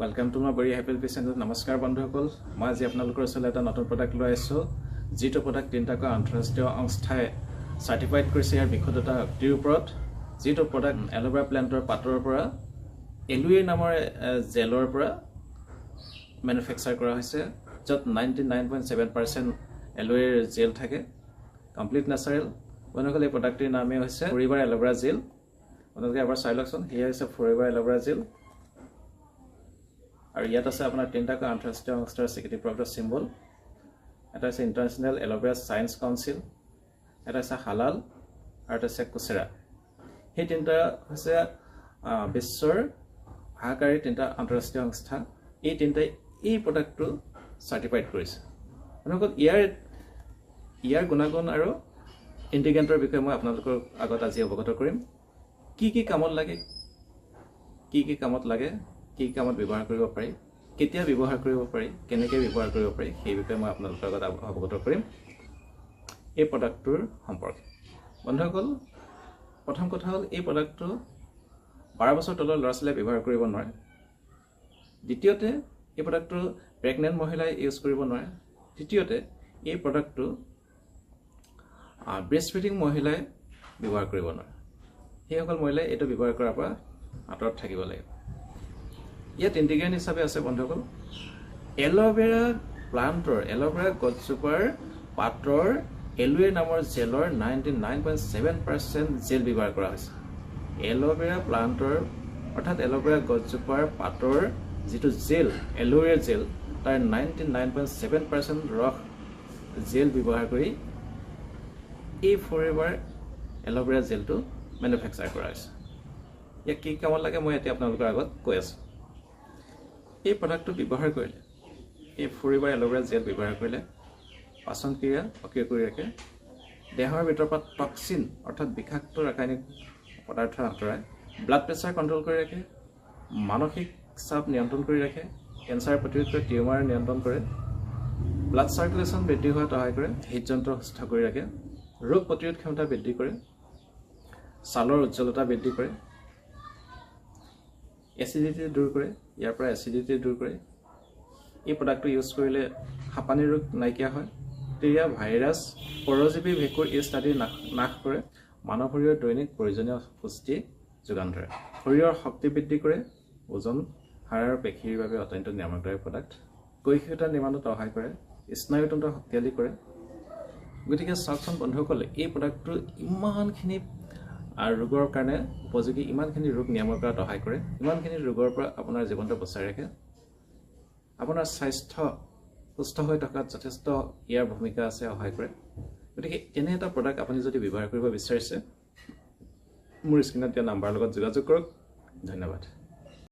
Welcome to my very happy channel. Namaskar বন্ধুসকল মই আজি আপোনালোকৰ ওচৰলৈ এটা নতুন প্ৰডাক্ট লৈ আহিছো যিটো প্ৰডাক্ট তিনটাকৈ আন্তঃৰাষ্ট্ৰীয় সংস্থাই সাৰ্টিফাইড কৰিছে ইয়াৰ বিশুদ্ধতা শক্তিৰ ওপৰত যিটো প্ৰডাক্ট এলোভেৰা প্লান্টৰ পাতৰ পৰা এলুৱে নামৰ জেলৰ পৰা ম্যানুফ্যাকচাৰ কৰা হৈছে যত 99.7% এলুৱেৰ জেল থাকে কমপ্লিট ন্যাচাৰেল বন্ধুসকল এই প্ৰডাক্টৰ নামে হৈছে ফৰএভাৰ এলোভেৰা জেল আপোনালোকে এবাৰ চাই লওকচোন হিয়াৰ হৈছে ফৰএভাৰ এলোভেৰা জেল আৰু ইয়াত আছে আপোনাৰ তিনটাকৈ আন্তঃৰাষ্ট্ৰীয় সংস্থাৰ স্বীকৃতি প্ৰাপ্ত সিম্বল এটা আছে ইন্টাৰনেশ্যনেল এলোভেৰা সায়েন্স কাউন্সিল এটা আছে হালাল আৰু এটা আছে কুছেৰা এই তিনটা হৈছে বিশ্বৰ সহকাৰী তিনটা আন্তঃৰাষ্ট্ৰীয় সংস্থা এই তিনটাই এই প্ৰডাক্টটো সাৰ্টিফাইড কৰিছে অনুকূল ইয়াৰ গুণাগুণ আৰু ইনগ্ৰেডিয়েন্টৰ বিষয়ে মই আপোনালোকৰ আগত আজি অৱগত কৰিম কি কামত লাগে কি কামত লাগে কি কামত ব্যৱহাৰ কৰিব পাৰি কেতিয়া ব্যৱহাৰ কৰিব পাৰি কেনেকৈ ব্যৱহাৰ কৰিব পাৰি সেই বিষয়ে মই আপোনালোকৰ আগত অৱগত কৰিম এই প্ৰডাক্টৰ সম্পৰ্কে বন্ধুসকল প্ৰথম কথা হ'ল এই প্ৰডাক্টটো 12 বছৰ তলৰ ল'ৰা-ছোৱালীয়ে ব্যৱহাৰ কৰিব নোৱাৰে দ্বিতীয়তে এই প্ৰডাক্টটো প্ৰেগনেন্ট মহিলাই ইউজ কৰিব নোৱাৰে তৃতীয়তে এই প্ৰডাক্টটো ব্ৰেষ্ট ফিডিং মহিলাই ব্যৱহাৰ কৰিব নোৱাৰে সেইসকল মহিলাই এইটো ব্যৱহাৰ কৰাৰ পৰা আঁতৰত থাকিব লাগিব ইয়াত ইনগ্ৰেডিয়েন্ট হিচাপে আছে বন্ধুসকল এলোভেৰা প্লান্টৰ এলোভেৰা গছজোপাৰ পাতৰ এলুৱে নামৰ জেলৰ 99.7% জেল ব্যৱহাৰ কৰা হৈছে এলোভেৰা প্লান্টৰ অৰ্থাৎ এলোভেৰা গছজোপাৰ পাতৰ যেটো জেল এলুৱে জেল তাৰ 99.7% ৰস জেল ব্যৱহাৰ কৰি এই ফৰএভাৰ এলোভেৰা জেলটো ম্যানুফ্যাকচাৰ কৰা হৈছে ইয়াক কি কামত লাগে মই এতিয়া আপোনালোকৰ আগত কৈ আছো এই প্ৰডাক্টটো ব্যৱহাৰ কৰিলে এই ফৰএভাৰ এলোভেৰা জেল ব্যৱহাৰ কৰিলে পাচন ক্ৰিয়া অক্ৰিয় কৰি ৰাখে দেহৰ ভিতৰৰ পৰা টক্সিন অৰ্থাৎ বিষাক্ত ৰাসায়নিক পদাৰ্থ আঁতৰাই ব্লাড প্ৰেছাৰ কন্ট্ৰোল কৰি ৰাখে মানসিক চাপ নিয়ন্ত্ৰণ কৰি ৰাখে কেন্সাৰ প্ৰতিৰোধ কৰে টিউমাৰ নিয়ন্ত্ৰণ কৰে ব্লাড সাৰ্কুলেশন বৃদ্ধি হোৱাত সহায় কৰে হৃদযন্ত্ৰ সুস্থ কৰি ৰাখে ৰোগ প্ৰতিৰোধ ক্ষমতা বৃদ্ধি কৰে ছালৰ উজ্জ্বলতা বৃদ্ধি কৰে এসিডিটি দূৰ কৰে ইয়াৰ পৰা এসিডিটি দূৰ কৰে এই প্ৰডাক্টটো ইউজ কৰিলে হাঁপানি ৰোগ নাইকিয়া হয় তেয়া ভাইৰাছ পৰজীৱী ভেঁকুৰ ইষ্ট আদি নাশ কৰে মানৱ শৰীৰৰ দৈনিক প্ৰয়োজনীয় পুষ্টি যোগান ধৰে শৰীৰৰ শক্তি বৃদ্ধি কৰে ওজন হাড় আৰু পেশীৰ বাবে অত্যন্ত নিৰাময়কাৰী প্ৰডাক্ট কৈশিকতা নিৰ্মাণত সহায় কৰে স্নায়ুতন্ত্ৰ শক্তিশালী কৰে গতিকে চাওকচোন বন্ধুসকলে এই প্ৰডাক্টটো ইমানখিনি আৰু ৰোগৰ কাৰণে উপযোগী ইমানখিনি ৰোগ নিৰাময় কৰাত সহায় কৰে ইমানখিনি ৰোগৰ পৰা আপোনাৰ জীৱনটো বচাই ৰাখে আপোনাৰ স্বাস্থ্য সুস্থ হৈ থকাত যথেষ্ট ইয়াৰ ভূমিকা আছে সহায় কৰে গতিকে এনে এটা প্ৰডাক্ট আপুনি যদি ব্যৱহাৰ কৰিব বিচাৰিছে মোৰ স্ক্ৰীনত দিয়া নাম্বাৰৰ লগত যোগাযোগ কৰক ধন্যবাদ